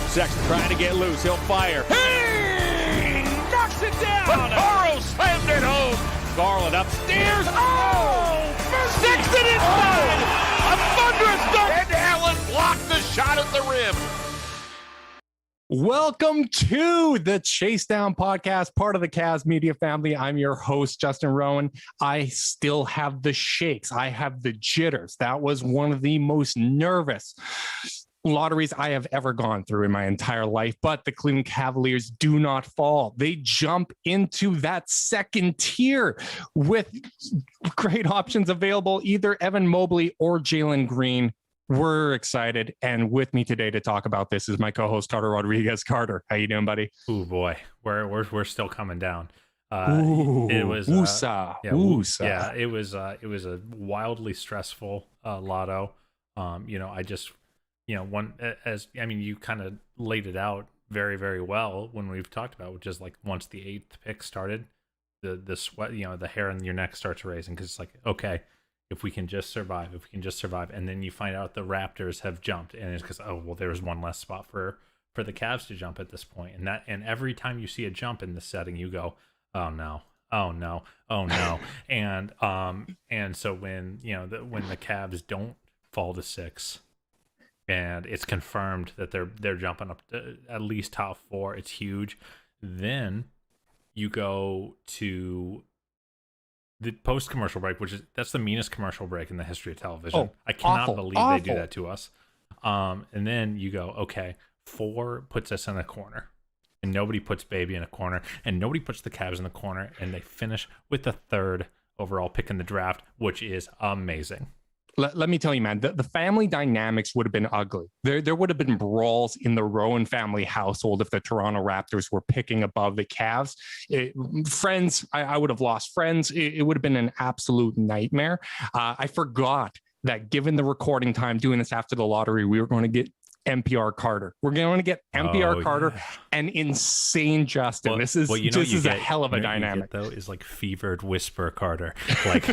Sexton trying to get loose. He'll fire. Hey! Knocks it down. Burrow slammed it home. Garland upstairs. Oh! Sexton inside. A thunderous dunk. And Allen blocked the shot at the rim. Welcome to the Chase Down Podcast, part of the Cavs media family. I'm your host, Justin Rowan. I still have the shakes. I have the jitters. That was one of the most nervous lotteries I have ever gone through in my entire life. But the Cleveland Cavaliers do not fall. They jump into that second tier with great options available, either Evan Mobley or Jalen Green. We're excited, and with me today to talk about this is my co-host Carter Rodriguez. Carter, how you doing, buddy? Oh boy, we're still coming down. It was it was a wildly stressful lotto. You kind of laid it out very, very well when we've talked about, which is like once the 8th pick started, the sweat, the hair on your neck starts raising, because it's like, okay, if we can just survive, and then you find out the Raptors have jumped, and it's because, oh well, there's one less spot for the Cavs to jump at this point, and every time you see a jump in this setting, you go, oh no, and so when when the Cavs don't fall to 6, and it's confirmed that they're jumping up to at least top 4, it's huge. Then you go to the post-commercial break, that's the meanest commercial break in the history of television. Oh, I cannot believe they do awful. that to us. And then you go, okay, 4 puts us in a corner, and nobody puts Baby in a corner, and nobody puts the Cavs in the corner, and they finish with the 3rd overall pick in the draft, which is amazing. Let me tell you, man, the family dynamics would have been ugly. There would have been brawls in the Rowan family household if the Toronto Raptors were picking above the Cavs. Friends, I would have lost friends. It would have been an absolute nightmare. I forgot that given the recording time, doing this after the lottery, we were going to get NPR Carter. We're going to get NPR Carter and insane Justin. Well, this is a hell of a dynamic. Though is like fevered whisper Carter, like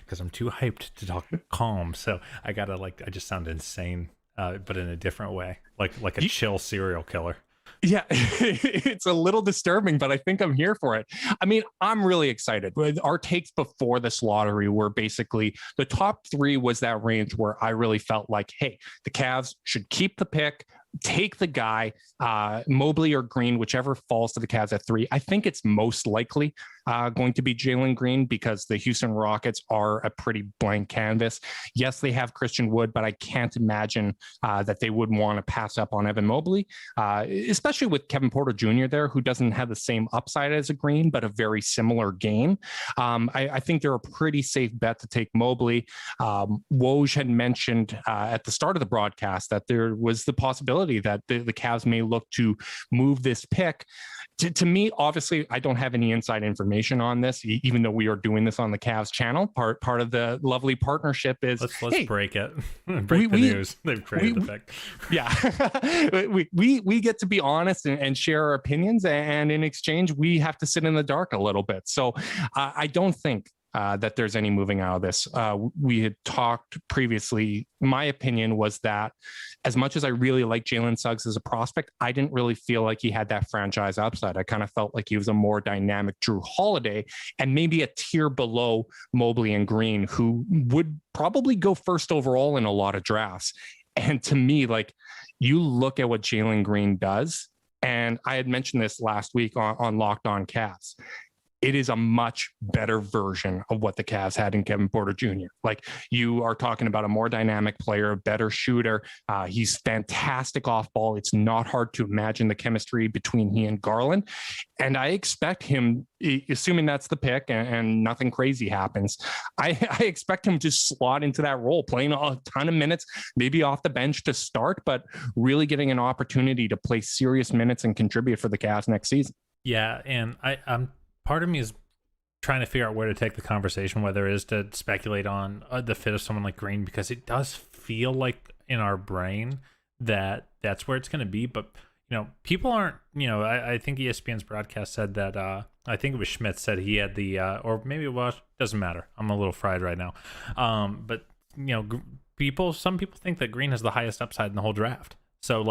because I'm too hyped to talk calm, so I gotta I just sound insane, but in a different way, like a chill serial killer. Yeah, it's a little disturbing, but I think I'm here for it. I mean, I'm really excited. Our takes before this lottery were basically the top 3 was that range where I really felt like, hey, the Cavs should keep the pick, take the guy, Mobley or Green, whichever falls to the Cavs at 3. I think it's most likely going to be Jalen Green, because the Houston Rockets are a pretty blank canvas. Yes, they have Christian Wood, but I can't imagine that they would want to pass up on Evan Mobley, especially with Kevin Porter Jr. there, who doesn't have the same upside as a Green, but a very similar game. I think they're a pretty safe bet to take Mobley. Woj had mentioned at the start of the broadcast that there was the possibility that the Cavs may look to move this pick. To me, obviously, I don't have any inside information on this, even though we are doing this on the Cavs channel. Part of the lovely partnership is let's break it. Break the news. They've traded the pick. Yeah, we get to be honest and share our opinions, and in exchange, we have to sit in the dark a little bit. So I don't think that there's any moving out of this. We had talked previously. My opinion was that as much as I really like Jalen Suggs as a prospect, I didn't really feel like he had that franchise upside. I kind of felt like he was a more dynamic Drew Holiday, and maybe a tier below Mobley and Green, who would probably go first overall in a lot of drafts. And to me, you look at what Jalen Green does, and I had mentioned this last week on Locked On Cavs. It is a much better version of what the Cavs had in Kevin Porter Jr. You are talking about a more dynamic player, a better shooter. He's fantastic off ball. It's not hard to imagine the chemistry between he and Garland. And I expect him, assuming that's the pick and nothing crazy happens, I expect him to slot into that role, playing a ton of minutes, maybe off the bench to start, but really getting an opportunity to play serious minutes and contribute for the Cavs next season. Yeah, and I'm part of me is trying to figure out where to take the conversation, whether it is to speculate on the fit of someone like Green, because it does feel like in our brain that that's where it's going to be. But, people aren't, I think ESPN's broadcast said that, I think it was Schmidt said he had the, or maybe it was, doesn't matter. I'm a little fried right now. But, some people think that Green has the highest upside in the whole draft. So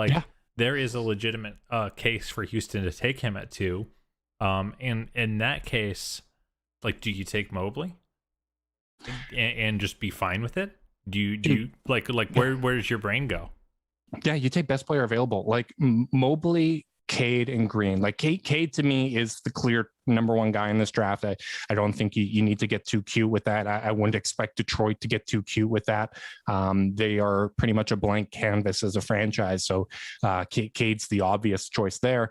there is a legitimate case for Houston to take him at 2. And in that case, like, do you take Mobley and just be fine with it? Do you like where does your brain go? Yeah, you take best player available, like Mobley, Cade, and Green. Like Cade to me is the clear number 1 guy in this draft. I don't think you need to get too cute with that. I wouldn't expect Detroit to get too cute with that. They are pretty much a blank canvas as a franchise. So Cade's the obvious choice there.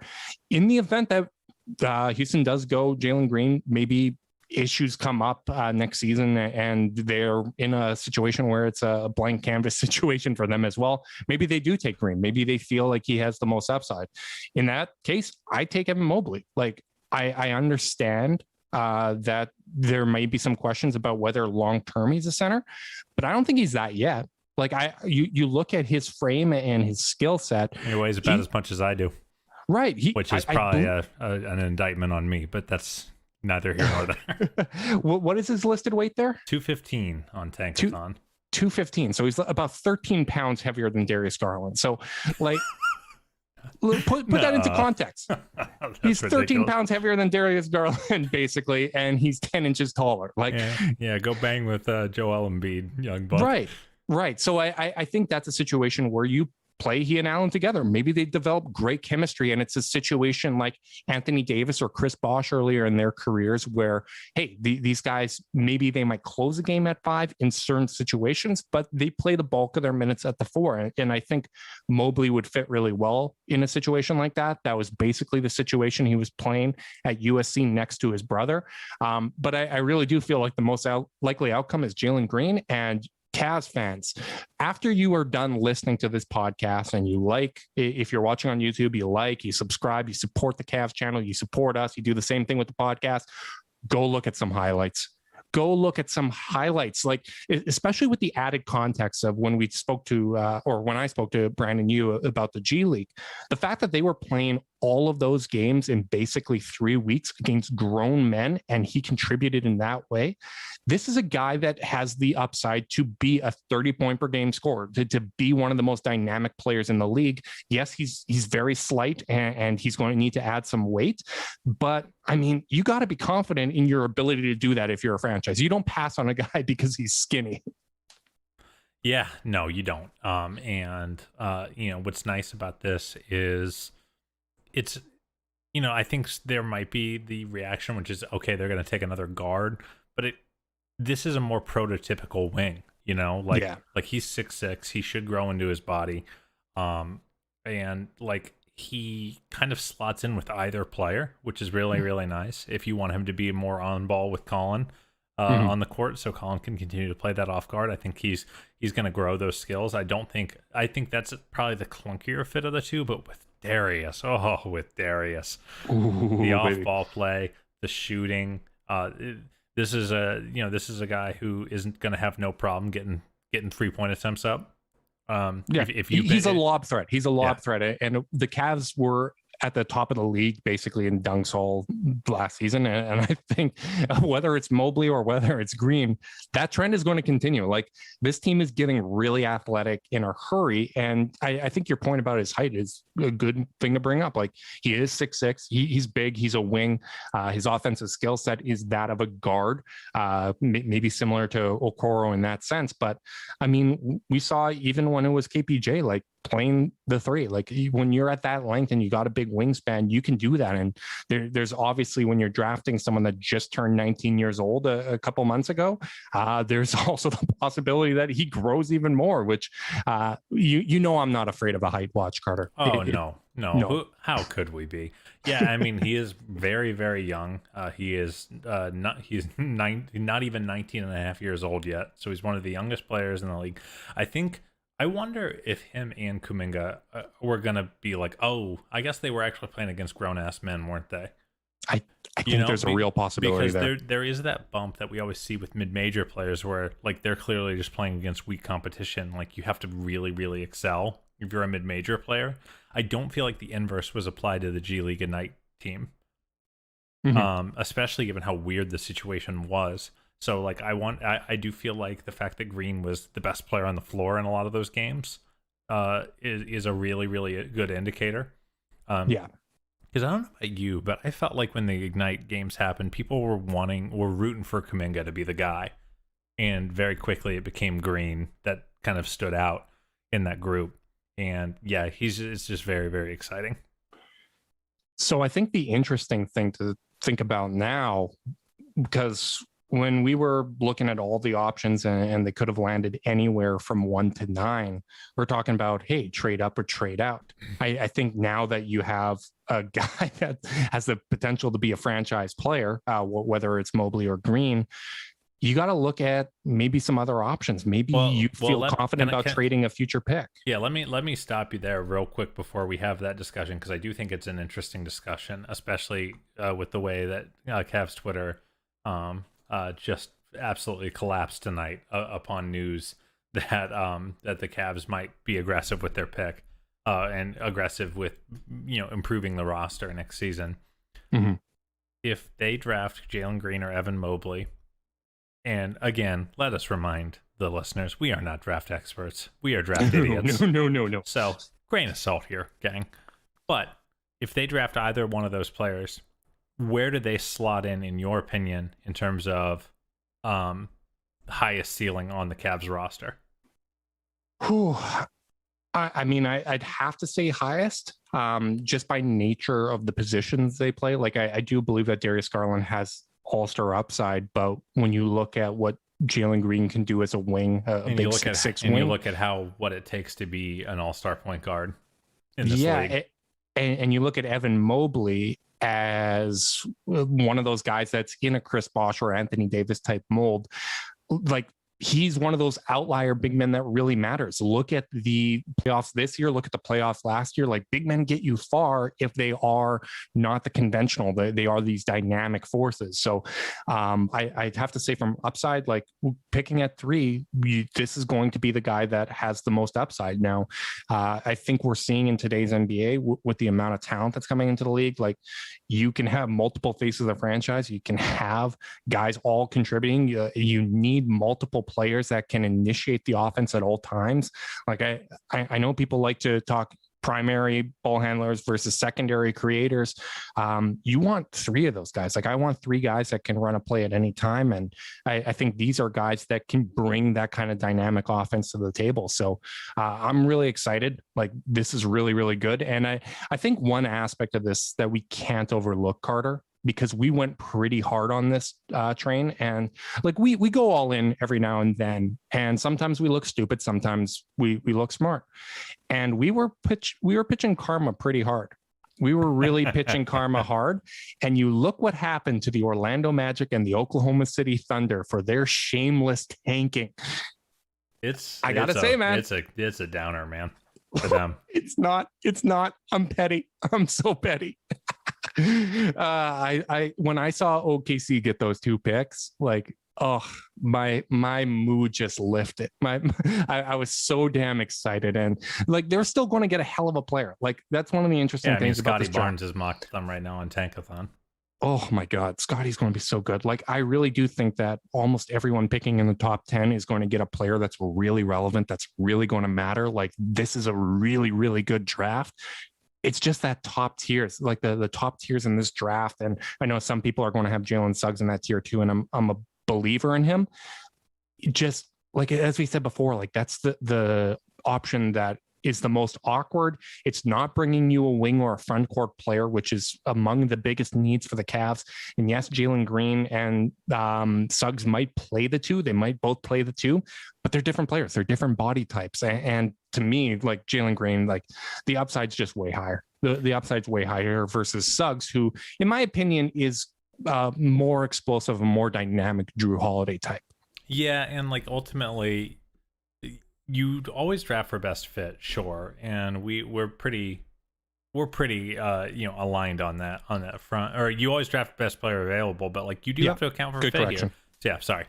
In the event that Houston does go Jalen Green, maybe issues come up next season and they're in a situation where it's a blank canvas situation for them as well. Maybe they do take Green. Maybe they feel like he has the most upside. In that case, I take Evan Mobley. Like I understand that there may be some questions about whether long-term he's a center, but I don't think he's that yet. Like you look at his frame and his skill set. He weighs about as much as I do. Right. Which is probably an indictment on me, but that's neither here nor there. What is his listed weight there? 215 on Tankathon. 215. So he's about 13 pounds heavier than Darius Garland. So, like, put that into context. He's 13 ridiculous. pounds heavier than Darius Garland, basically, and he's 10 inches taller. Like, yeah, go bang with Joel Embiid, young buck. Right. So I think that's a situation where you play he and Allen together. Maybe they develop great chemistry, and it's a situation like Anthony Davis or Chris Bosh earlier in their careers where, hey, these guys, maybe they might close a game at 5 in certain situations, but they play the bulk of their minutes at the 4. And I think Mobley would fit really well in a situation like that. That was basically the situation he was playing at USC next to his brother. But I really do feel like the most likely outcome is Jalen Green. And Cavs fans, after you are done listening to this podcast and you like, if you're watching on YouTube, you subscribe, you support the Cavs channel, you support us, you do the same thing with the podcast, go look at some highlights. Go look at some highlights, like especially with the added context of when we spoke to, or when I spoke to Brandon Yu about the G League, the fact that they were playing all of those games in basically 3 weeks against grown men, and he contributed in that way. This is a guy that has the upside to be a 30-point per game scorer, to be one of the most dynamic players in the league. Yes, he's very slight and he's going to need to add some weight, but I mean, you got to be confident in your ability to do that if you're a franchise. You don't pass on a guy because he's skinny. Yeah, no, you don't. And what's nice about this is it's, I think there might be the reaction, which is, okay, they're going to take another guard, but this is a more prototypical wing, like he's 6'6", he should grow into his body. And like, he kind of slots in with either player, which is really, really nice. If you want him to be more on ball with Colin on the court, so Colin can continue to play that off guard, I think he's going to grow those skills. I think that's probably the clunkier fit of the two, but with Darius, the off ball play, the shooting, this is a guy who isn't going to have no problem getting 3-point attempts up. He's a lob threat. He's a lob threat. And the Cavs were at the top of the league basically in dunks all last season. And I think whether it's Mobley or whether it's Green, that trend is going to continue. Like, this team is getting really athletic in a hurry. And I think your point about his height is a good thing to bring up. Like, he is 6'6", he's big, he's a wing. His offensive skill set is that of a guard, maybe similar to Okoro in that sense. But I mean, we saw even when it was KPJ, like, playing the 3, like, when you're at that length and you got a big wingspan, you can do that. And there's obviously, when you're drafting someone that just turned 19 years old a couple months ago, there's also the possibility that he grows even more, which I'm not afraid of a height watch, Carter. Oh, no. How could we be? Yeah, I mean, he is very, very young. He is not even 19 and a half years old yet. So he's one of the youngest players in the league. I wonder if him and Kuminga were going to be like, oh, I guess they were actually playing against grown-ass men, weren't they? I think there's a real possibility because there is that bump that we always see with mid-major players where, like, they're clearly just playing against weak competition. Like, you have to really, really excel if you're a mid-major player. I don't feel like the inverse was applied to the G League Ignite team, especially given how weird the situation was. So, like, I do feel like the fact that Green was the best player on the floor in a lot of those games is a really, really good indicator. Yeah. Because I don't know about you, but I felt like when the Ignite games happened, people were rooting for Kuminga to be the guy. And very quickly it became Green that kind of stood out in that group. And yeah, it's just very, very exciting. So I think the interesting thing to think about now, because when we were looking at all the options and they could have landed anywhere from 1 to 9, we're talking about, hey, trade up or trade out. I think now that you have a guy that has the potential to be a franchise player, whether it's Mobley or Green, you got to look at maybe some other options. Maybe you feel confident about trading a future pick. Yeah, let me stop you there real quick before we have that discussion, because I do think it's an interesting discussion, especially with the way that Cavs Twitter just absolutely collapsed tonight upon news that that the Cavs might be aggressive with their pick and aggressive with improving the roster next season. Mm-hmm. If they draft Jalen Green or Evan Mobley. And again, let us remind the listeners, we are not draft experts. We are draft idiots. No. So, grain of salt here, gang. But if they draft either one of those players, where do they slot in your opinion, in terms of highest ceiling on the Cavs roster? Whew. I mean, I'd have to say highest, just by nature of the positions they play. Like, I do believe that Darius Garland has all-star upside, but when you look at what Jalen Green can do as a wing, a big 6'6" wing, you look at what it takes to be an all-star point guard in this league. And you look at Evan Mobley as one of those guys that's in a Chris Bosh or Anthony Davis type mold. Like, he's one of those outlier big men that really matters. Look at the playoffs this year. Look at the playoffs last year. Like, big men get you far if they are not the conventional. They are these dynamic forces. So I'd have to say, from upside, like, picking at 3, this is going to be the guy that has the most upside. Now, I think we're seeing in today's NBA with the amount of talent that's coming into the league, like, you can have multiple faces of the franchise. You can have guys all contributing. You need multiple players that can initiate the offense at all times. Like, I know people like to talk primary ball handlers versus secondary creators. You want 3 of those guys. Like, I want 3 guys that can run a play at any time. And I think these are guys that can bring that kind of dynamic offense to the table. So I'm really excited. Like, this is really, really good. And I think one aspect of this that we can't overlook, Carter, because we went pretty hard on this train, and like, we go all in every now and then, and sometimes we look stupid, sometimes we look smart, and we were pitching karma pretty hard. We were really pitching karma hard, and you look what happened to the Orlando Magic and the Oklahoma City Thunder for their shameless tanking. I gotta say, man, it's a downer, man, for them. It's not. I'm petty. I'm so petty. I when I saw OKC get those 2 picks, like, oh, my mood just lifted. I was so damn excited, and like, they're still going to get a hell of a player. Like, that's one of the interesting things about this Scotty Barnes is mocked them right now on Tankathon. Oh my God, Scotty's going to be so good. Like, I really do think that almost everyone picking in the top 10 is going to get a player that's really relevant, that's really going to matter. Like, this is a really, really good draft. It's just that top tiers, like the top tiers in this draft. And I know some people are going to have Jalen Suggs in that tier too, and I'm a believer in him. Just like, as we said before, like, that's the option that is the most awkward. It's not bringing you a wing or a front court player, which is among the biggest needs for the Cavs. And yes, Jalen Green and Suggs might play the 2. They might both play the 2, but they're different players. They're different body types. And to me, like, Jalen Green, like, the upside's just way higher. The upside's way higher versus Suggs, who, in my opinion, is more explosive and more dynamic Drew Holiday type. Yeah, and like, ultimately, you'd always draft for best fit, sure, and we're pretty aligned on that front. Or you always draft best player available, but like, you do have to account for fit correction here. Yeah, sorry.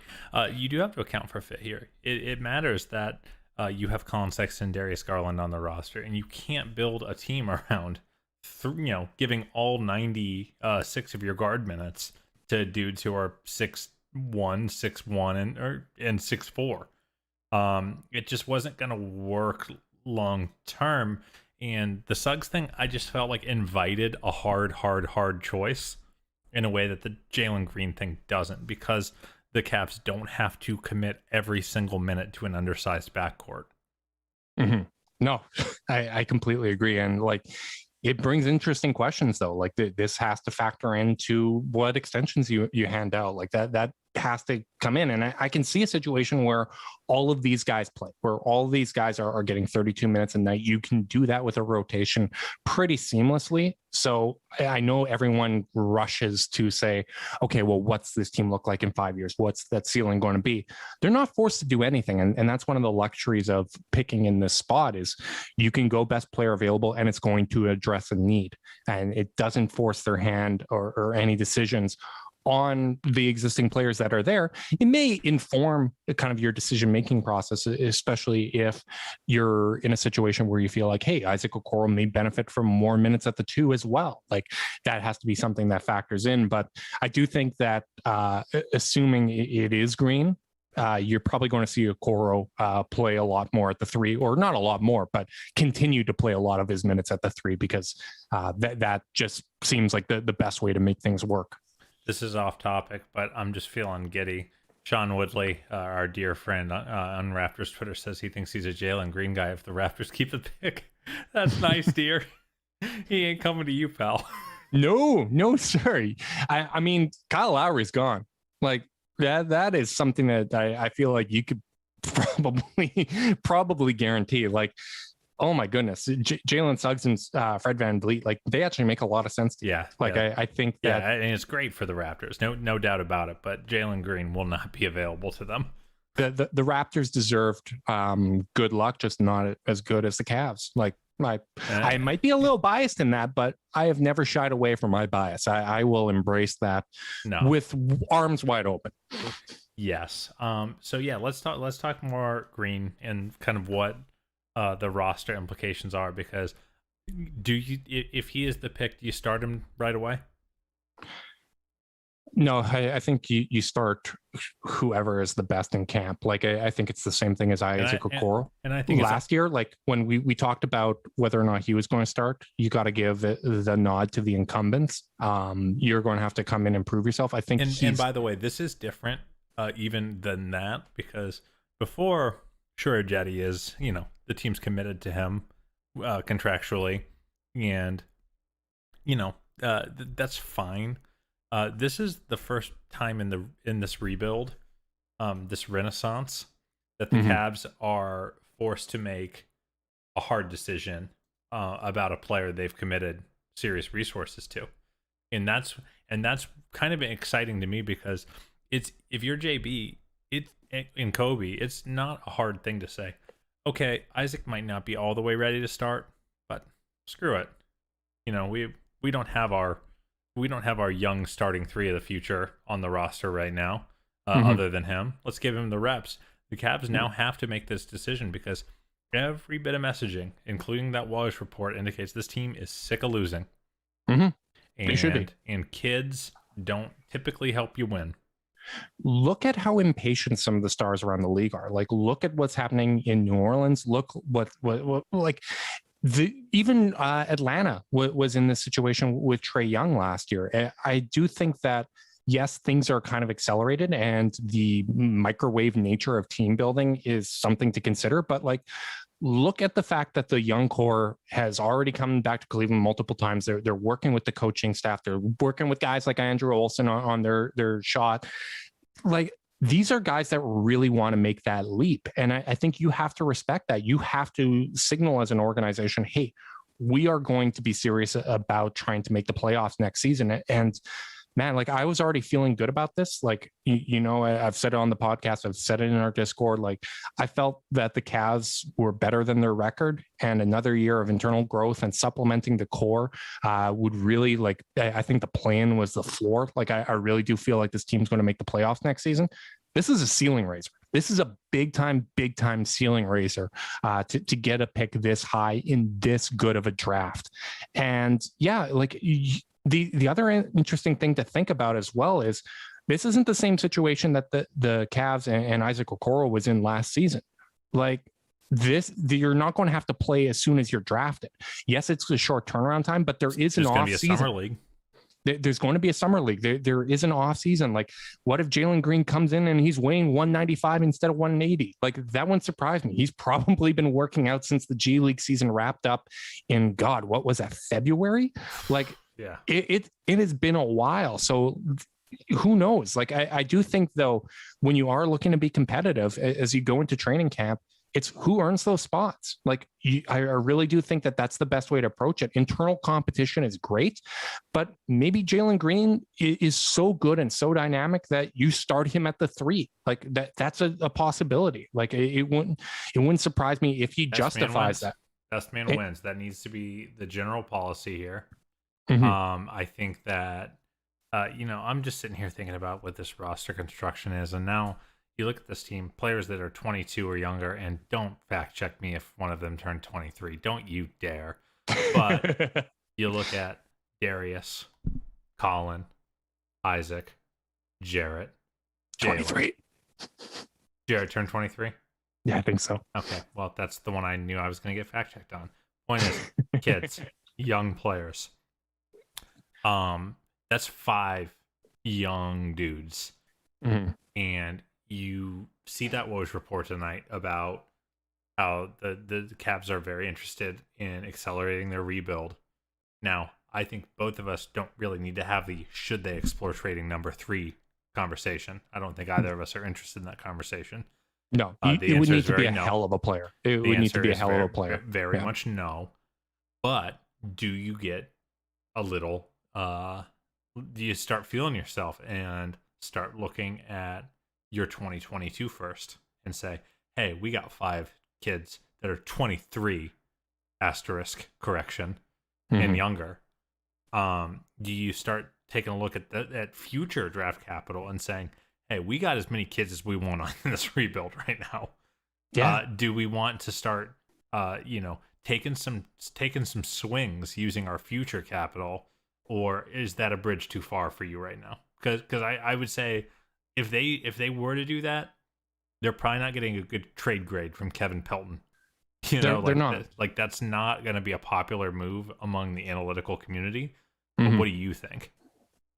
You do have to account for fit here. It matters that you have Colin Sexton, Darius Garland on the roster, and you can't build a team around giving all 96 of your guard minutes to dudes who are 6'1", 6'1", and 6'4". It just wasn't going to work long term. And the Suggs thing, I just felt like invited a hard choice in a way that the Jalen Green thing doesn't, because the Cavs don't have to commit every single minute to an undersized backcourt. Mm-hmm. No, I completely agree. And like, it brings interesting questions though. Like this has to factor into what extensions you hand out. Like that has to come in. And I can see a situation where all of these guys play, where all of these guys are getting 32 minutes a night. You can do that with a rotation pretty seamlessly. So I know everyone rushes to say, okay, well, what's this team look like in 5 years? What's that ceiling going to be? They're not forced to do anything. And that's one of the luxuries of picking in this spot is you can go best player available and it's going to address a need. And it doesn't force their hand or any decisions on the existing players that are there. It may inform kind of your decision-making process, especially if you're in a situation where you feel like, hey, Isaac Okoro may benefit from more minutes at the 2 as well. Like that has to be something that factors in. But I do think that assuming it is Green, you're probably going to see Okoro play a lot more at the 3, or not a lot more, but continue to play a lot of his minutes at the 3, because that just seems like the best way to make things work. This is off topic, but I'm just feeling giddy. Sean Woodley, our dear friend on Raptors Twitter, says he thinks he's a Jalen Green guy if the Raptors keep the pick. That's nice, dear. He ain't coming to you, pal. No, sir. I mean, Kyle Lowry's gone. Like that is something that I feel like you could probably guarantee. Like, oh my goodness, Jalen Suggs and Fred VanVleet, like they actually make a lot of sense to me. I think that, and it's great for the Raptors, no doubt about it. But Jalen Green will not be available to them. The Raptors deserved good luck, just not as good as the Cavs. Like I might be a little biased in that, but I have never shied away from my bias. I will embrace that with arms wide open. Yes. So yeah, let's talk more Green and kind of what the roster implications are, because if he is the pick, do you start him right away? No, I think you start whoever is the best in camp. Like I think it's the same thing as Isaac Okoro. And I think last year, like when we talked about whether or not he was going to start, you got to give the nod to the incumbents. You're going to have to come in and prove yourself. I think. And by the way, this is different even than that, because before, sure, Jetty is, the team's committed to him contractually, and that's fine. This is the first time in this rebuild, this renaissance, that the Cavs are forced to make a hard decision about a player they've committed serious resources to, and that's kind of exciting to me, because if you're JB, in Kobe, it's not a hard thing to say, okay, Isaac might not be all the way ready to start, but screw it. We don't have our young starting 3 of the future on the roster right now, other than him. Let's give him the reps. The Cavs now have to make this decision, because every bit of messaging, including that Walsh report, indicates this team is sick of losing. They should be. And kids don't typically help you win. Look at how impatient some of the stars around the league are. Like, look at what's happening in New Orleans. Look what like even Atlanta was in this situation with Trae Young last year. I do think that, yes, things are kind of accelerated, and the microwave nature of team building is something to consider. But like, look at the fact that the young core has already come back to Cleveland multiple times. They're working with the coaching staff. They're working with guys like Andrew Olson on their shot. Like, these are guys that really want to make that leap. And I think you have to respect that. You have to signal as an organization, hey, we are going to be serious about trying to make the playoffs next season. And man, like, I was already feeling good about this. Like, I've said it on the podcast, I've said it in our Discord. Like, I felt that the Cavs were better than their record, and another year of internal growth and supplementing the core would really, like, I think the plan was the floor. Like, I really do feel like this team's going to make the playoffs next season. This is a ceiling raiser. This is a big time ceiling raiser to get a pick this high in this good of a draft. And yeah, like, the other interesting thing to think about as well is this isn't the same situation that the Cavs and Isaac Okoro was in last season. Like, you're not going to have to play as soon as you're drafted. Yes, it's a short turnaround time, but there's an off season. Summer league. There's going to be a summer league. There is an off season. Like, what if Jalen Green comes in and he's weighing 195 instead of 180? Like, that wouldn't surprise me. He's probably been working out since the G League season wrapped up in, God, what was that, February? Like, yeah, it has been a while. So who knows? Like, I do think, though, when you are looking to be competitive as you go into training camp, it's who earns those spots. Like, I really do think that that's the best way to approach it. Internal competition is great, but maybe Jalen Green is so good and so dynamic that you start him at the 3. Like, that's a possibility. Like, it wouldn't surprise me if he justifies that. Best man wins. That needs to be the general policy here. Mm-hmm. I think that I'm just sitting here thinking about what this roster construction is, and now you look at this team, players that are 22 or younger, and don't fact check me if one of them turned 23. Don't you dare. But you look at Darius, Colin, Isaac, Jarrett, 23. Jarrett turned 23? Yeah, I think so. Okay, well, that's the one I knew I was going to get fact checked on. Point is, kids, young players. That's 5 young dudes. Mm-hmm. And you see that Woj report tonight about how the Cavs are very interested in accelerating their rebuild. Now, I think both of us don't really need to have the should they explore trading number 3 conversation. I don't think either of us are interested in that conversation. No, it would need to be a no. hell of a player. It would need to be a hell of a player. Very much no. But do you get a little, do you start feeling yourself and start looking at your 2022 first and say, hey, we got 5 kids that are 23 asterisk correction and younger. Do you start taking a look at future draft capital and saying, hey, we got as many kids as we want on this rebuild right now? Yeah. Do we want to start taking some swings using our future capital, or is that a bridge too far for you right now? Because I would say if they were to do that, they're probably not getting a good trade grade from Kevin Pelton. They're not. That's not going to be a popular move among the analytical community. What do you think?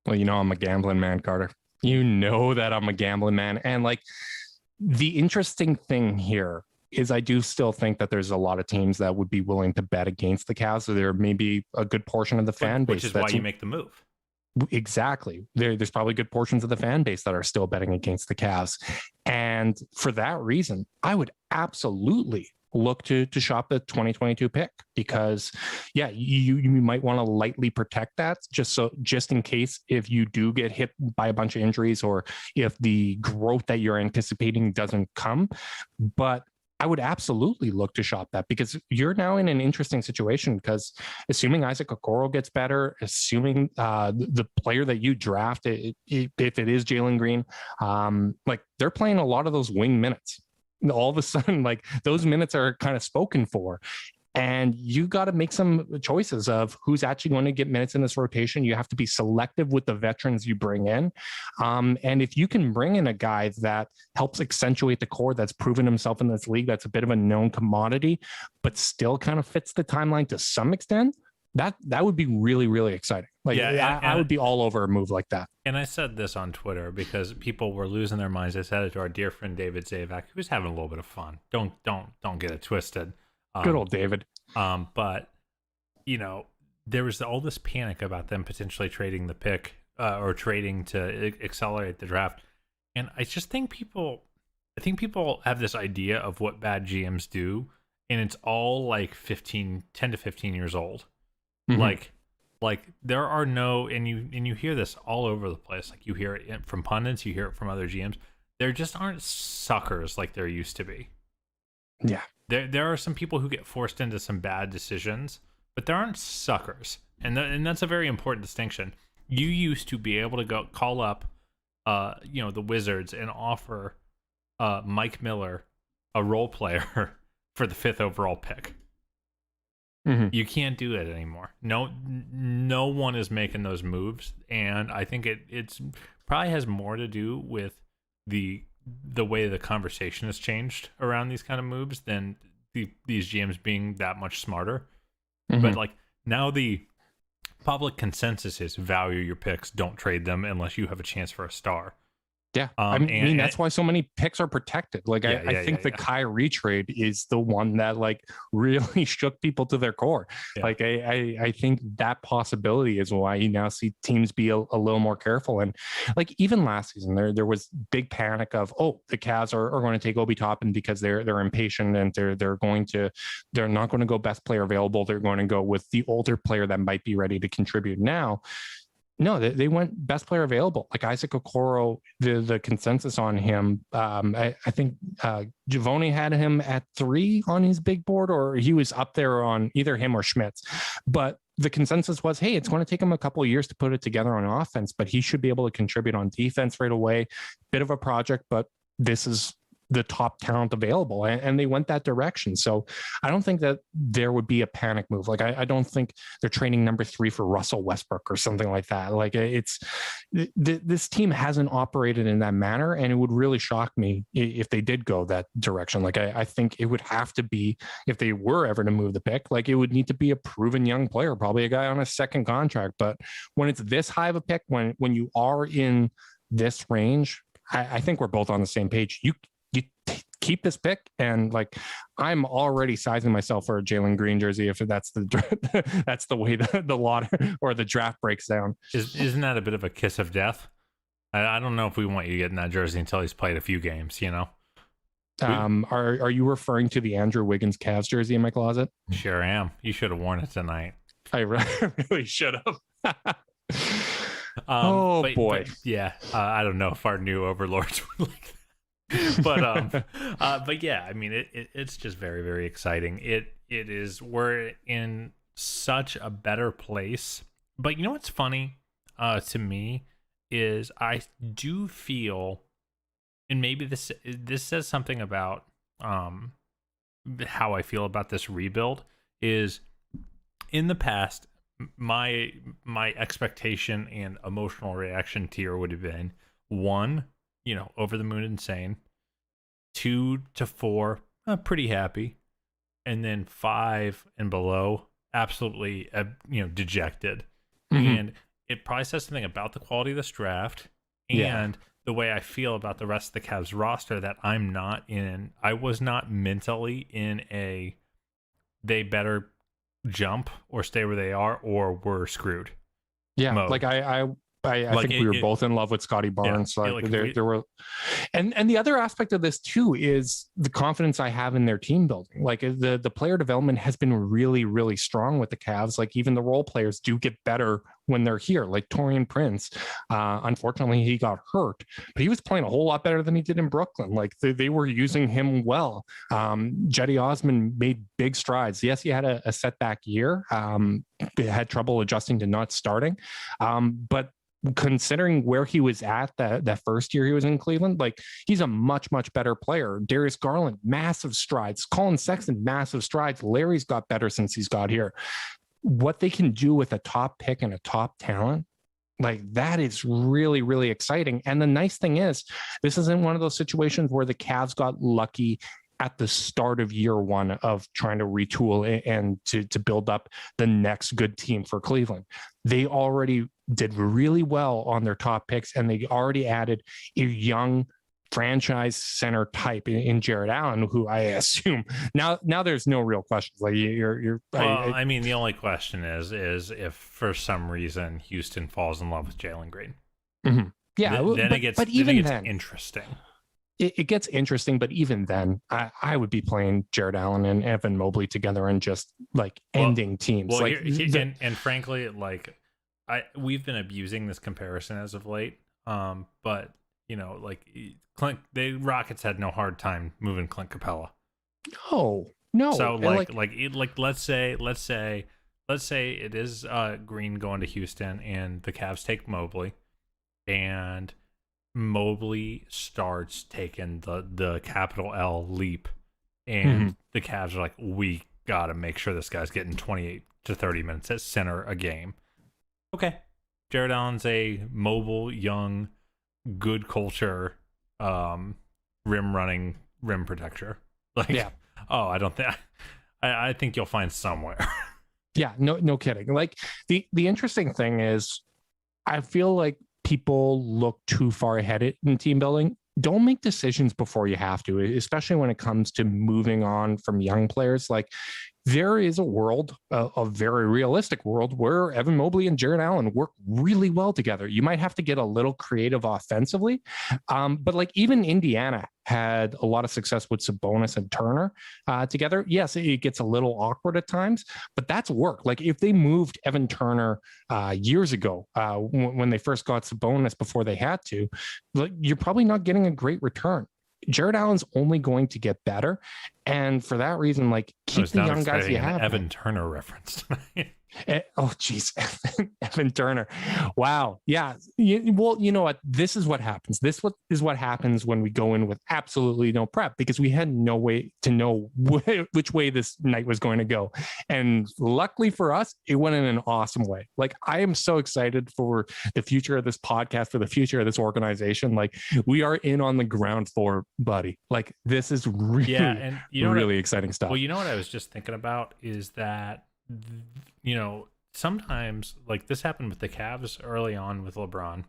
Well, I'm a gambling man, Carter. You know that I'm a gambling man. And like, the interesting thing here is I do still think that there's a lot of teams that would be willing to bet against the Cavs. So there may be a good portion of the fan base. Which is why you make the move. Exactly. There's probably good portions of the fan base that are still betting against the Cavs. And for that reason, I would absolutely look to shop the 2022 pick, because you might want to lightly protect that just in case if you do get hit by a bunch of injuries, or if the growth that you're anticipating doesn't come. But I would absolutely look to shop that, because you're now in an interesting situation, because assuming Isaac Okoro gets better, assuming the player that you draft, if it is Jalen Green, like, they're playing a lot of those wing minutes. All of a sudden, like, those minutes are kind of spoken for. And you got to make some choices of who's actually going to get minutes in this rotation. You have to be selective with the veterans you bring in. And if you can bring in a guy that helps accentuate the core, that's proven himself in this league, that's a bit of a known commodity, but still kind of fits the timeline to some extent, that would be really, really exciting. Like, I would be all over a move like that. And I said this on Twitter because people were losing their minds. I said it to our dear friend David Zavak, who's having a little bit of fun. Don't get it twisted. Good old David. But there was all this panic about them potentially trading the pick or trading to accelerate the draft, and I just think people have this idea of what bad GMs do, and it's all like 10 to 15 years old. Like there are no, and you hear this all over the place. Like, you hear it from pundits, you hear it from other GMs. There just aren't suckers like there used to be. Yeah. There are some people who get forced into some bad decisions, but there aren't suckers. And that's a very important distinction. You used to be able to go call up the Wizards and offer Mike Miller a role player for the 5th overall pick. You can't do it anymore. No one is making those moves, and I think it's probably has more to do with the way the conversation has changed around these kind of moves than these GMs being that much smarter. Mhm. But like now the public consensus is value your picks, don't trade them unless you have a chance for a star. Yeah, I mean and that's why so many picks are protected. Like I think the Kyrie trade is the one that like really shook people to their core. Yeah. Like I think that possibility is why you now see teams be a little more careful. And like even last season, there was big panic of, oh, the Cavs are going to take Obi Toppin because they're impatient and they're not going to go best player available. They're going to go with the older player that might be ready to contribute now. No, they went best player available. Like Isaac Okoro, the consensus on him, I think Giovanni had him at 3 on his big board, or he was up there on either him or Schmitz. But the consensus was, hey, it's going to take him a couple of years to put it together on offense, but he should be able to contribute on defense right away. Bit of a project, but this is the top talent available, and they went that direction. So I don't think that there would be a panic move. Like I don't think they're trading number 3 for Russell Westbrook or something like that. Like this team hasn't operated in that manner, and it would really shock me if they did go that direction. Like I think it would have to be, if they were ever to move the pick, like it would need to be a proven young player, probably a guy on a second contract. But when it's this high of a pick, when you are in this range, I think we're both on the same page. You keep this pick, and like I'm already sizing myself for a Jalen Green jersey if that's the way the lottery or the draft breaks down. Isn't that a bit of a kiss of death? I don't know if we want you getting that jersey until he's played a few games, you know. Are you referring to the Andrew Wiggins Cavs jersey in my closet? Sure am. You should have worn it tonight. I really should have. Boy. Yeah, I don't know if our new overlords would like that. But yeah, I mean it's just very, very exciting. It is, we're in such a better place. But you know what's funny to me is I do feel, and maybe this says something about how I feel about this rebuild, is in the past my expectation and emotional reaction tier would have been 1, you know, over the moon insane, 2 to 4, pretty happy, and then 5 and below, absolutely, dejected. Mm-hmm. And it probably says something about the quality of this draft and the way I feel about the rest of the Cavs roster that I was not mentally in a they better jump or stay where they are or we're screwed mode. Like I think we were both in love with Scotty Barnes. Yeah, like there were, and the other aspect of this too is the confidence I have in their team building. Like the player development has been really, really strong with the Cavs. Like even the role players do get better when they're here. Like Taurean Prince, unfortunately he got hurt, but he was playing a whole lot better than he did in Brooklyn. Like they were using him well. Jetty Osman made big strides. Yes, he had a setback year. Had trouble adjusting to not starting, but considering where he was at that first year he was in Cleveland, like he's a much, much better player. Darius Garland, massive strides. Colin Sexton, massive strides. Larry's got better since he's got here. What they can do with a top pick and a top talent, like that is really, really exciting. And the nice thing is, this isn't one of those situations where the Cavs got lucky at the start of year 1 of trying to retool and to build up the next good team for Cleveland. They already did really well on their top picks, and they already added a young franchise center type in Jared Allen, who I assume now there's no real questions. Like I mean, the only question is if for some reason Houston falls in love with Jalen Green. Mm-hmm. Yeah, then it gets interesting. It gets interesting, but even then, I would be playing Jared Allen and Evan Mobley together and just like ending teams. Well, like and frankly, like we've been abusing this comparison as of late. But you know, like the Rockets had no hard time moving Clint Capella. No. So let's say it is Green going to Houston and the Cavs take Mobley, and Mobley starts taking the capital L leap, and the Cavs are like, we got to make sure this guy's getting 28 to 30 minutes at center a game. Okay. Jared Allen's a mobile, young, good culture, rim protector. Like, yeah. Oh, I don't think. I think you'll find somewhere. Yeah, no kidding. Like the interesting thing is, I feel like people look too far ahead in team building. Don't make decisions before you have to, especially when it comes to moving on from young players. Like there is a world, a very realistic world, where Evan Mobley and Jared Allen work really well together. You might have to get a little creative offensively, but like even Indiana had a lot of success with Sabonis and Turner together. Yes, it gets a little awkward at times, but that's work. Like if they moved Evan Turner years ago when they first got Sabonis before they had to, like, you're probably not getting a great return. Jared Allen's only going to get better, and for that reason, like keep the young guys you have. Evan Turner reference tonight. Oh, geez. Evan Turner. Wow. Yeah. Well, you know what? This is what happens. Is what happens when we go in with absolutely no prep, because we had no way to know which way this night was going to go. And luckily for us, it went in an awesome way. Like, I am so excited for the future of this podcast, for the future of this organization. Like, we are in on the ground floor, buddy. Like, this is really, and really exciting stuff. Well, you know what I was just thinking about is that, you know, sometimes like this happened with the Cavs early on with LeBron.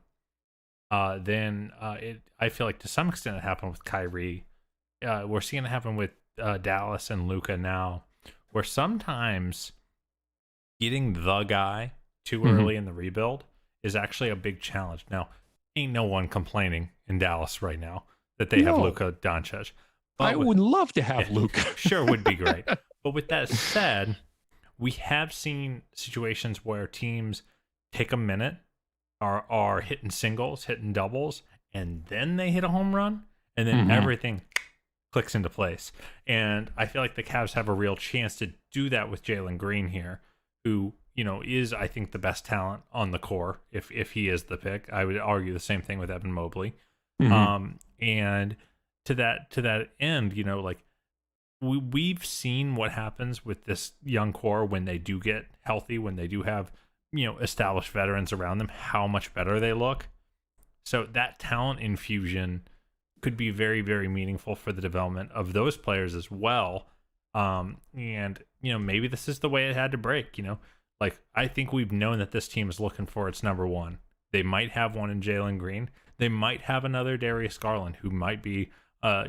Then I feel like to some extent it happened with Kyrie. We're seeing it happen with Dallas and Luka now, where sometimes getting the guy too early in the rebuild is actually a big challenge. Now, ain't no one complaining in Dallas right now that they have Luka Doncic. I would love to have Luka. Sure, would be great. But with that said, we have seen situations where teams take a minute, are hitting singles, hitting doubles, and then they hit a home run, and then everything clicks into place. And I feel like the Cavs have a real chance to do that with Jalen Green here, who, you know, is, I think, the best talent on the core. If he is the pick, I would argue the same thing with Evan Mobley. And to that end, you know, like, we've seen what happens with this young core when they do get healthy, when they do have, you know, established veterans around them, how much better they look. So that talent infusion could be very, very meaningful for the development of those players as well. And, you know, maybe this is the way it had to break, you know, like, I think we've known that this team is looking for its number one. They might have one in Jalen Green. They might have another Darius Garland, who might be,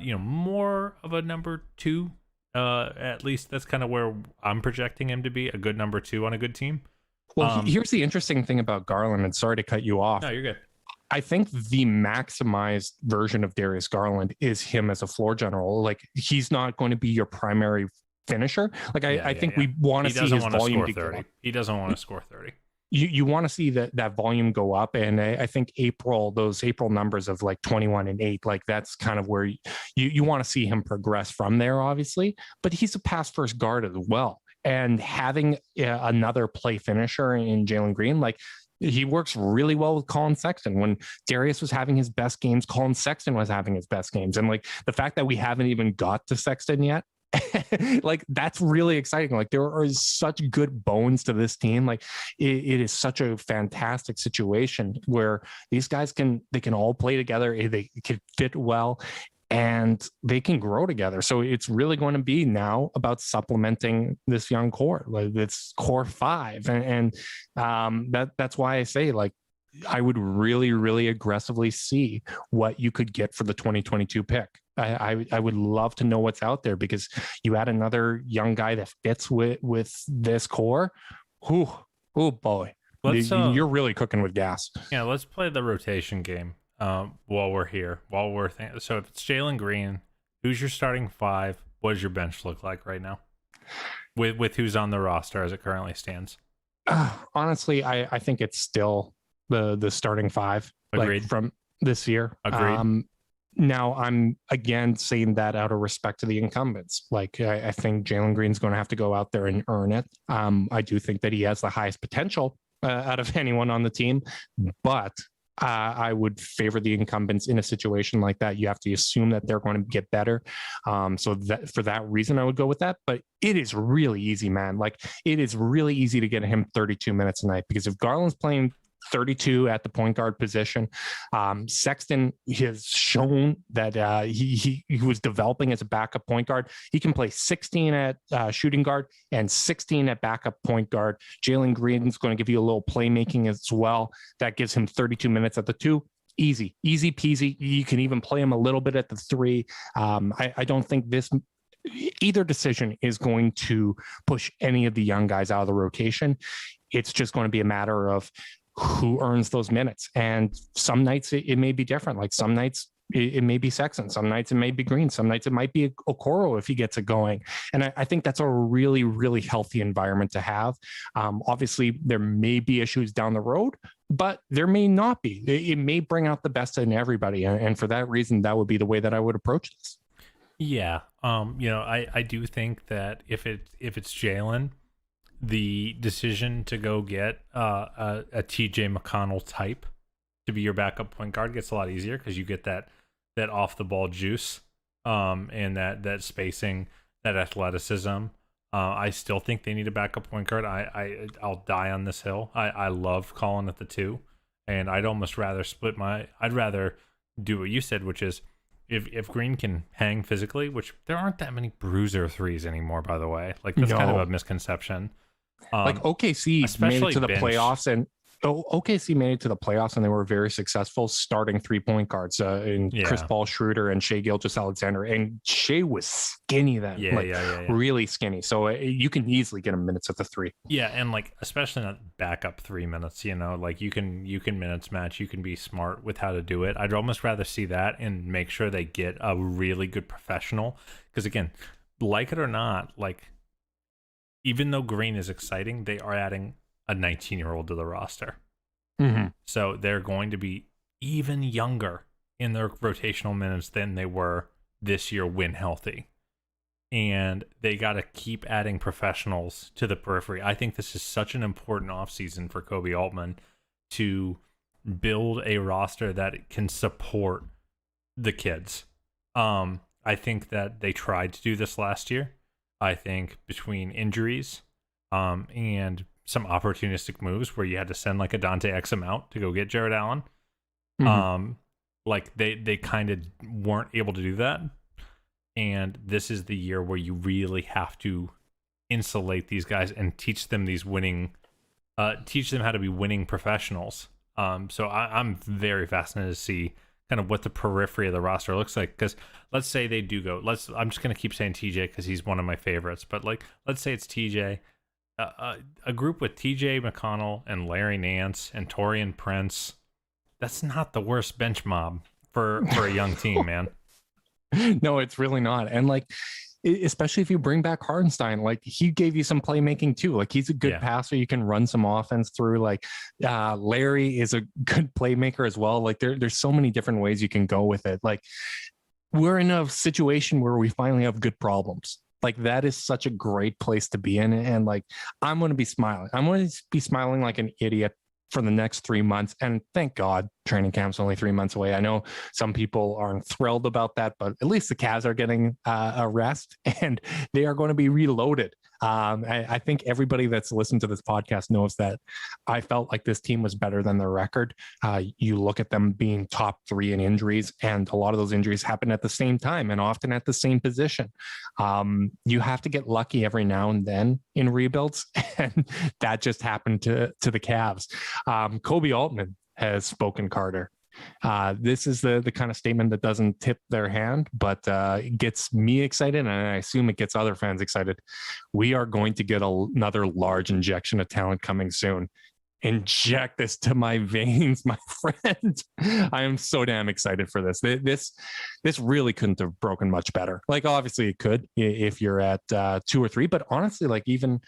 you know, more of a number two. At least that's kind of where I'm projecting him to be, a good number two on a good team. Well, here's the interesting thing about Garland, and sorry to cut you off. No, you're good. I think the maximized version of Darius Garland is him as a floor general. Like, he's not going to be your primary finisher. Like, I think we want to see his volume to go up. He doesn't want to score 30. You want to see that volume go up, and I think those April numbers of like 21 and 8, like that's kind of where you want to see him progress from there, obviously. But he's a pass first guard as well, and having another play finisher in Jalen Green, like, he works really well with Colin Sexton. When Darius was having his best games, Colin Sexton was having his best games, and like the fact that we haven't even got to Sexton yet. Like, that's really exciting. Like, there are such good bones to this team. Like, it is such a fantastic situation where these guys can all play together. They can fit well, and they can grow together. So it's really going to be now about supplementing this young core, like it's core 5, and that's why I say, like, I would really, really aggressively see what you could get for the 2022 pick. I would love to know what's out there, because you add another young guy that fits with this core. Oh boy, you're really cooking with gas. Yeah, let's play the rotation game while we're here. So if it's Jalen Green, who's your starting 5? What does your bench look like right now? With who's on the roster as it currently stands? Honestly, I think it's still the starting 5. Agreed. Like, from this year. Agreed. Now, I'm again saying that out of respect to the incumbents. Like, I think Jalen Green's going to have to go out there and earn it. I do think that he has the highest potential out of anyone on the team, but I would favor the incumbents in a situation like that. You have to assume that they're going to get better. So that for that reason, I would go with that. But it is really easy, man. Like, it is really easy to get him 32 minutes a night, because if Garland's playing 32 at the point guard position. Sexton has shown that he was developing as a backup point guard. He can play 16 at shooting guard and 16 at backup point guard. Jalen Green is going to give you a little playmaking as well. That gives him 32 minutes at the 2. Easy peasy. You can even play him a little bit at the 3. I don't think either decision is going to push any of the young guys out of the rotation. It's just going to be a matter of who earns those minutes. And some nights it may be different. Like some nights it may be Sexton. Some nights it may be Green. Some nights it might be Okoro if he gets it going. And I think that's a really, really healthy environment to have. Obviously, there may be issues down the road, but there may not be. It may bring out the best in everybody. And for that reason, that would be the way that I would approach this. Yeah. I do think that if it's Jalen, the decision to go get a TJ McConnell type to be your backup point guard gets a lot easier because you get that off the ball juice, and that spacing, that athleticism. I still think they need a backup point guard. I'll die on this hill. I love calling at the 2, and I'd almost rather I'd rather do what you said, which is if Green can hang physically, which there aren't that many bruiser 3s anymore, by the way. Like that's kind of a misconception. Like OKC made it to the bench. playoffs, and OKC made it to the playoffs, and they were very successful starting 3-point guards in Chris Paul, Schroeder, and Shai Gilgeous-Alexander. And Shai was skinny then, really skinny. So you can easily get him minutes at the 3. Yeah, and like especially not backup 3 minutes. Like you can minutes match. You can be smart with how to do it. I'd almost rather see that and make sure they get a really good professional. Because again, like it or not, like even though Green is exciting, they are adding a 19-year-old to the roster. Mm-hmm. So they're going to be even younger in their rotational minutes than they were this year when healthy. And they got to keep adding professionals to the periphery. I think this is such an important offseason for Kobe Altman to build a roster that can support the kids. I think that they tried to do this last year. I think between injuries and some opportunistic moves where you had to send like a Dante Exum out to go get Jared Allen, like they kind of weren't able to do that. And this is the year where you really have to insulate these guys and teach them teach them how to be winning professionals. So I'm very fascinated to see kind of what the periphery of the roster looks like. Because let's say they do go, I'm just going to keep saying TJ because he's one of my favorites. But like, let's say it's TJ, a group with TJ McConnell and Larry Nance and Taurean Prince. That's not the worst bench mob for a young team, man. No, it's really not. And like, especially if you bring back Hardenstein, like he gave you some playmaking too. Like he's a good passer. You can run some offense through. Like Larry is a good playmaker as well. Like there's so many different ways you can go with it. Like we're in a situation where we finally have good problems. Like that is such a great place to be in. And like, I'm going to be smiling. I'm going to be smiling like an idiot for the next 3 months. And thank God training camp's only 3 months away. I know some people aren't thrilled about that, but at least the Cavs are getting a rest and they are going to be reloaded. I think everybody that's listened to this podcast knows that I felt like this team was better than their record. You look at them being top 3 in injuries, and a lot of those injuries happen at the same time and often at the same position. You have to get lucky every now and then in rebuilds, and that just happened to the Cavs. Kobe Altman has spoken, Carter. This is the kind of statement that doesn't tip their hand, but it gets me excited, and I assume it gets other fans excited. We are going to get another large injection of talent coming soon. Inject this to my veins, my friend. I am so damn excited for this. This really couldn't have broken much better. Like obviously it could if you're at 2 or 3, but honestly, like even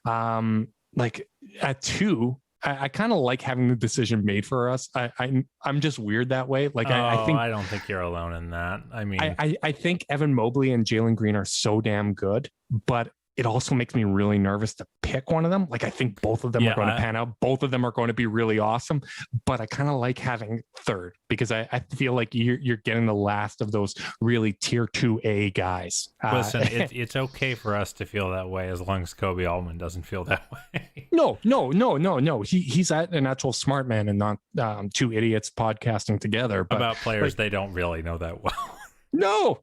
like at 2. I kind of like having the decision made for us. I'm just weird that way. Like I don't think you're alone in that. I mean, I think Evan Mobley and Jalen Green are so damn good, but it also makes me really nervous to pick one of them. Like, I think both of them are going to pan out. Both of them are going to be really awesome, but I kind of like having third because I feel like you're getting the last of those really tier 2A guys. Listen, it's okay for us to feel that way as long as Kobe Altman doesn't feel that way. No. He's an actual smart man and not two idiots podcasting together. But about players they don't really know that well. No.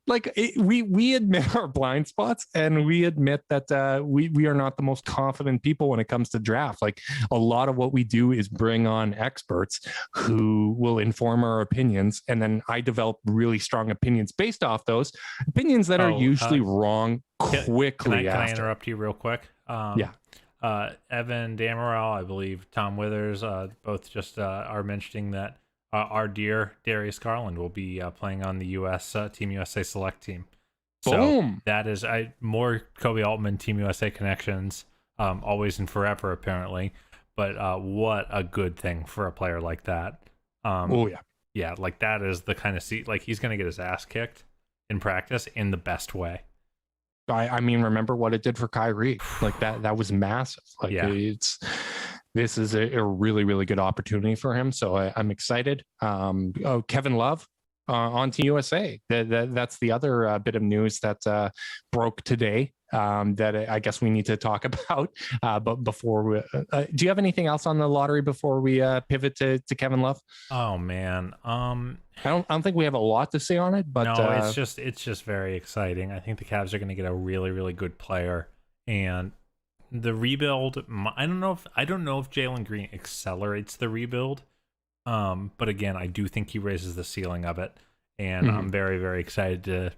Like we admit our blind spots, and we admit that we are not the most confident people when it comes to draft. Like, a lot of what we do is bring on experts who will inform our opinions, and then I develop really strong opinions based off those opinions that are usually wrong quickly. Can I interrupt you real quick? Yeah. Evan Damerel, I believe, Tom Withers, both just are mentioning that our dear Darius Garland will be playing on the U.S. Team USA Select team. So Boom. That is more Kobe Altman Team USA connections, always and forever, apparently. But what a good thing for a player like that. Yeah, like that is the kind of seat. Like, he's going to get his ass kicked in practice in the best way. I mean, remember what it did for Kyrie? Like, that was massive. Like, this is a really, really good opportunity for him. So I'm excited. Kevin Love on to USA. That's the other bit of news that broke today that I guess we need to talk about. But before we, do you have anything else on the lottery before we pivot to Kevin Love? Oh man, I don't think we have a lot to say on it, but no, it's just very exciting. I think the Cavs are going to get a really, really good player, and the rebuild, I don't know if Jalen Green accelerates the rebuild, but again, I do think he raises the ceiling of it, and I'm very, very excited to.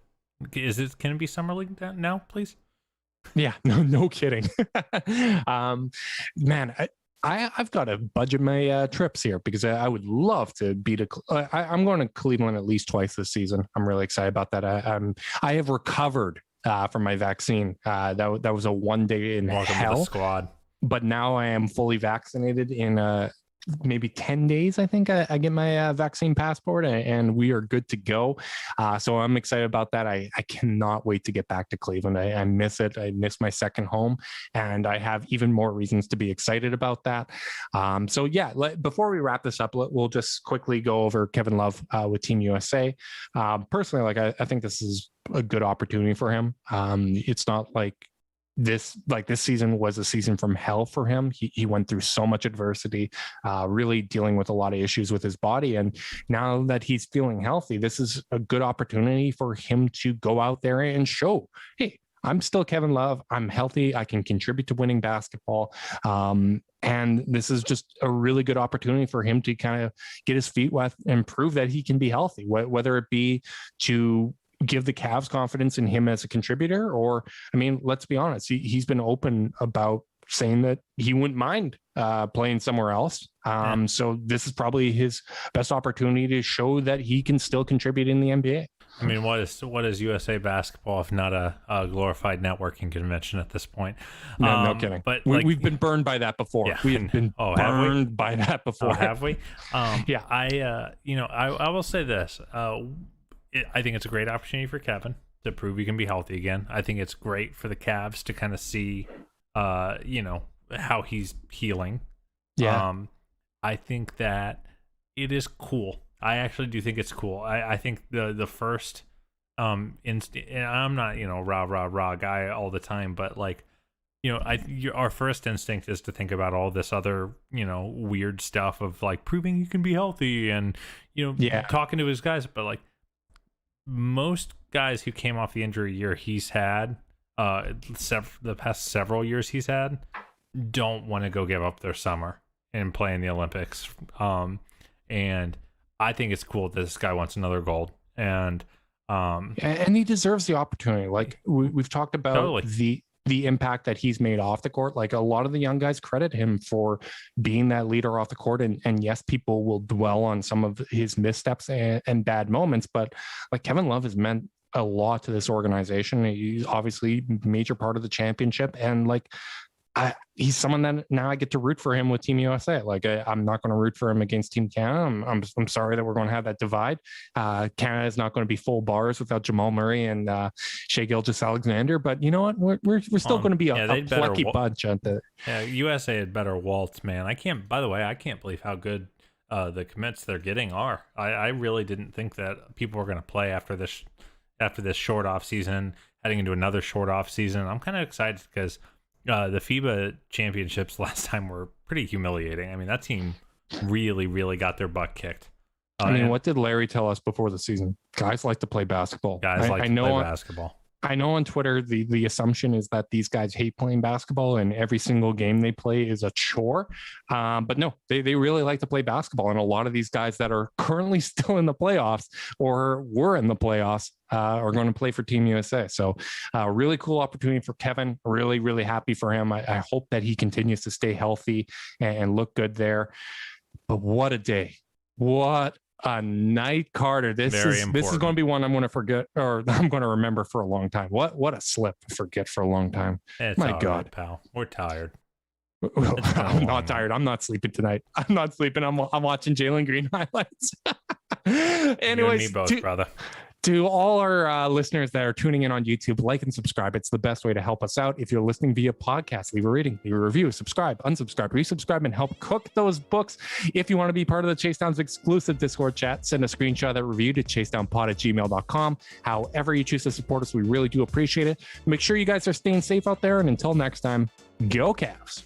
Can it be summer league now, please? Yeah, no kidding. Man, I've got to budget my trips here because I would love to be to. I'm going to Cleveland at least twice this season. I'm really excited about that. I have recovered from my vaccine. That was a 1 day in hell. Squad. But now I am fully vaccinated in maybe 10 days. I think I get my vaccine passport, and we are good to go. So I'm excited about that. I cannot wait to get back to Cleveland. I miss it. I miss my second home, and I have even more reasons to be excited about that. So yeah, before we wrap this up, we'll just quickly go over Kevin Love with Team USA. Personally, I think this is a good opportunity for him. It's not like this season was a season from hell for him. He went through so much adversity, really dealing with a lot of issues with his body. And now that he's feeling healthy, this is a good opportunity for him to go out there and show, hey, I'm still Kevin Love. I'm healthy. I can contribute to winning basketball. And this is just a really good opportunity for him to kind of get his feet wet and prove that he can be healthy, whether it be to give the Cavs confidence in him as a contributor, or, I mean, let's be honest, he's been open about saying that he wouldn't mind playing somewhere else. So this is probably his best opportunity to show that he can still contribute in the NBA. I mean, what is USA basketball if not a glorified networking convention at this point? No kidding. But we've been burned by that before. Yeah. We have been burned by that before. Have we? Yeah. I will say this. I think it's a great opportunity for Kevin to prove he can be healthy again. I think it's great for the Cavs to kind of see, how he's healing. Yeah. I think that it is cool. I actually do think it's cool. I think the first instinct, and I'm not, rah guy all the time, but our first instinct is to think about all this other, weird stuff of like proving you can be healthy and, talking to his guys, but most guys who came off the injury year he's had, the past several years he's had, don't want to go give up their summer and play in the Olympics. And I think it's cool that this guy wants another gold, and he deserves the opportunity. Like we've talked about totally. the impact that he's made off the court. Like, a lot of the young guys credit him for being that leader off the court. And yes, people will dwell on some of his missteps and bad moments, but like, Kevin Love has meant a lot to this organization. He's obviously a major part of the championship. And like, he's someone that now I get to root for him with Team USA. Like I'm not going to root for him against Team Canada. I'm sorry that we're going to have that divide. Canada is not going to be full bars without Jamal Murray and Shai Gilgeous-Alexander. But you know what? We're still going to be a plucky bunch. Yeah, USA had better waltz, man. By the way, I can't believe how good the commits they're getting are. I really didn't think that people were going to play after this short off season, heading into another short off season. I'm kind of excited because the FIBA championships last time were pretty humiliating. I mean, that team really, really got their butt kicked. What did Larry tell us before the season? Guys like to play basketball. Guys like to play basketball. I know on Twitter, the assumption is that these guys hate playing basketball and every single game they play is a chore. But no, they really like to play basketball. And a lot of these guys that are currently still in the playoffs or were in the playoffs are going to play for Team USA. So really cool opportunity for Kevin. Really, really happy for him. I hope that he continues to stay healthy and look good there. But what a day. What a night, Carter. This is going to be one I'm going to forget, or I'm going to remember for a long time. What a slip to forget for a long time. It's my God, right, pal. We're tired. I'm not tired. I'm not sleeping tonight. I'm not sleeping. I'm watching Jalen Green highlights. Anyways, you and me both, brother. To all our listeners that are tuning in on YouTube, like and subscribe. It's the best way to help us out. If you're listening via podcast, leave a rating, leave a review, subscribe, unsubscribe, resubscribe, and help cook those books. If you want to be part of the Chase Down's exclusive Discord chat, send a screenshot of that review to chasedownpod@gmail.com. However you choose to support us, we really do appreciate it. Make sure you guys are staying safe out there. And until next time, go Cavs.